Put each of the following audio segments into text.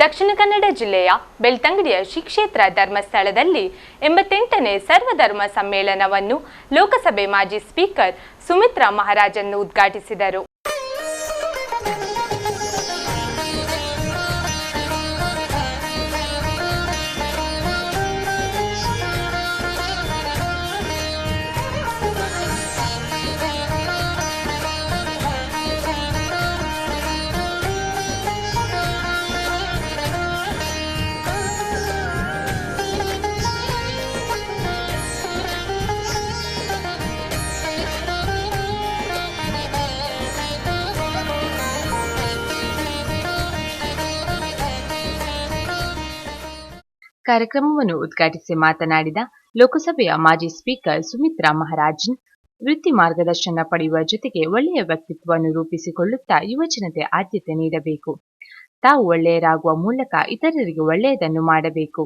ದಕ್ಷಿಣ ಕನ್ನಡ ಜಿಲ್ಲೆಯ ಬೆಳ್ತಂಗಡಿಯ ಶ್ರೀ ಕ್ಷೇತ್ರ ಧರ್ಮಸ್ಥಳದಲ್ಲಿ 88ನೇ ಸರ್ವಧರ್ಮ ಸಮ್ಮೇಳನವನ್ನು ಲೋಕಸಭೆ ಮಾಜಿ ಸ್ಪೀಕರ್ ಸುಮಿತ್ರಾ ಮಹಾರಾಜನ್ ಉದ್ಘಾಟಿಸಿದರು. ಕಾರ್ಯಕ್ರಮವನ್ನು ಉದ್ಘಾಟಿಸಿ ಮಾತನಾಡಿದ ಲೋಕಸಭೆಯ ಮಾಜಿ ಸ್ಪೀಕರ್ ಸುಮಿತ್ರಾ ಮಹಾರಾಜನ್, ವೃತ್ತಿ ಮಾರ್ಗದರ್ಶನ ಪಡೆಯುವ ಜೊತೆಗೆ ಒಳ್ಳೆಯ ವ್ಯಕ್ತಿತ್ವವನ್ನು ರೂಪಿಸಿಕೊಳ್ಳುತ್ತಾ ಯುವಜನತೆ ಆದ್ಯತೆ ನೀಡಬೇಕು. ತಾವು ಒಳ್ಳೆಯರಾಗುವ ಮೂಲಕ ಇತರರಿಗೆ ಒಳ್ಳೆಯದನ್ನು ಮಾಡಬೇಕು.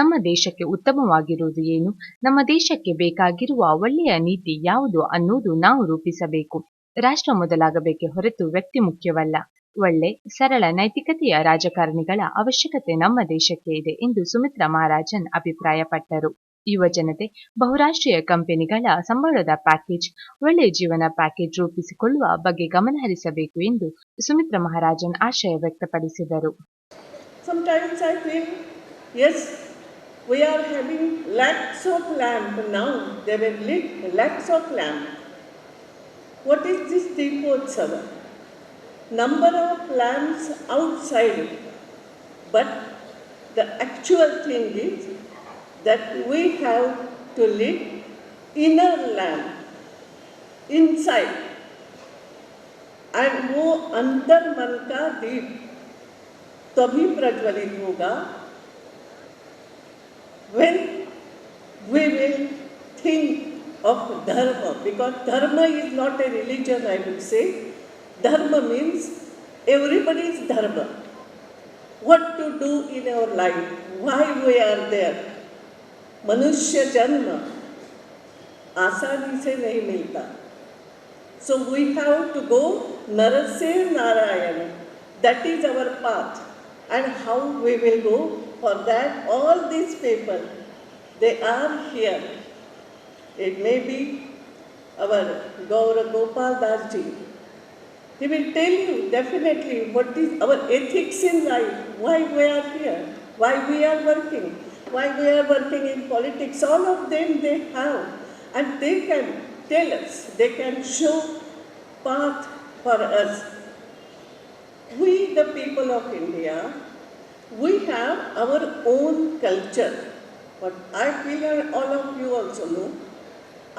ನಮ್ಮ ದೇಶಕ್ಕೆ ಉತ್ತಮವಾಗಿರುವುದು ಏನು, ನಮ್ಮ ದೇಶಕ್ಕೆ ಬೇಕಾಗಿರುವ ಒಳ್ಳೆಯ ನೀತಿ ಯಾವುದು ಅನ್ನುವುದು ನಾವು ರೂಪಿಸಬೇಕು. ರಾಷ್ಟ್ರ ಮೊದಲಾಗಬೇಕೇ ಹೊರತು ವ್ಯಕ್ತಿ ಮುಖ್ಯವಲ್ಲ. ಒಳ್ಳೆ ಸರಳ ನೈತಿಕತೆಯ ರಾಜಕಾರಣಿಗಳ ಅವಶ್ಯಕತೆ ನಮ್ಮ ದೇಶಕ್ಕೆ ಇದೆ ಎಂದು ಸುಮಿತ್ರಾ ಮಹಾರಾಜನ್ ಅಭಿಪ್ರಾಯಪಟ್ಟರು. ಯುವಜನತೆ ಬಹುರಾಷ್ಟ್ರೀಯ ಕಂಪನಿಗಳ ಸಂಬಳದ ಪ್ಯಾಕೇಜ್, ಒಳ್ಳೆ ಜೀವನ ಪ್ಯಾಕೇಜ್ ರೂಪಿಸಿಕೊಳ್ಳುವ ಬಗ್ಗೆ ಗಮನಹರಿಸಬೇಕು ಎಂದು ಸುಮಿತ್ರಾ ಮಹಾರಾಜನ್ ಆಶಯ ವ್ಯಕ್ತಪಡಿಸಿದರು. Sometimes I feel, yes, we are having lakhs of lamp now. They were lit lakhs of lamp. What is this Deepotsava? Number of lamps outside, but the actual thing is that we have to lit inner lamp inside, and वो अंदर मन का दीप तभी प्रज्वलित होगा when we will think of dharma, because dharma is not a religion, I would say. Dharma means everybody's dharma. What to do in our life, why we are there. मनुष्य जन्म आसानी से नहीं मिलता. So we have to go Narase Narayana. That is our path. And how we will go? For that, all these people, they are here. It may be our Gaura Gopal Das ji. He will tell you definitely what is our ethics in life, why we are here, why we are working in politics. All of them they have, and they can tell us, they can show path for us. We, the people of India, we have our own culture, but I feel all of you also know,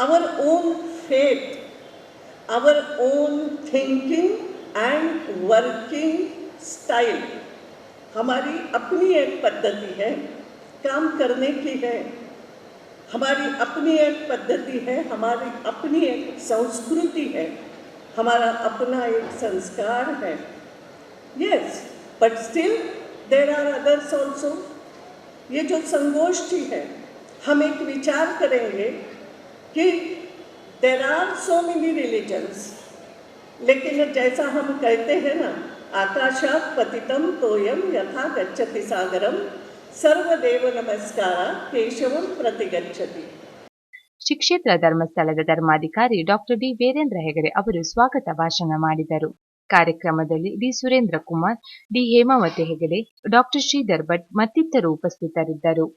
our own faith, our own thinking and working style. हमारी अपनी एक पद्धति है, काम करने की है, हमारी अपनी एक पद्धति है, हमारी अपनी एक संस्कृति है, हमारा अपना एक संस्कार है. Yes, but still there are others also. ये जो संगोष्ठी है, हम एक विचार करेंगे कि There are so many religions, लेकिन जैसा हम कहते हैं ना, आकाशात पतितम तोयम यथा गच्छति सागरम सर्वदेव नमस्कार केशवम प्रतिगच्छति. ಶ್ರೀ ಕ್ಷೇತ್ರ ಧರ್ಮಸ್ಥಳದ ಧರ್ಮಾಧಿಕಾರಿ ಡಾಕ್ಟರ್ ಡಿ ವೀರೇಂದ್ರ ಹೆಗಡೆ ಅವರು ಸ್ವಾಗತ ಭಾಷಣ ಮಾಡಿದರು. ಕಾರ್ಯಕ್ರಮದಲ್ಲಿ D Surendra Kumar, D Hemavathi Hegde, doctor Shridhar Bhat ಮತ್ತಿತರರು ಉಪಸ್ಥಿತರಿದ್ದರು.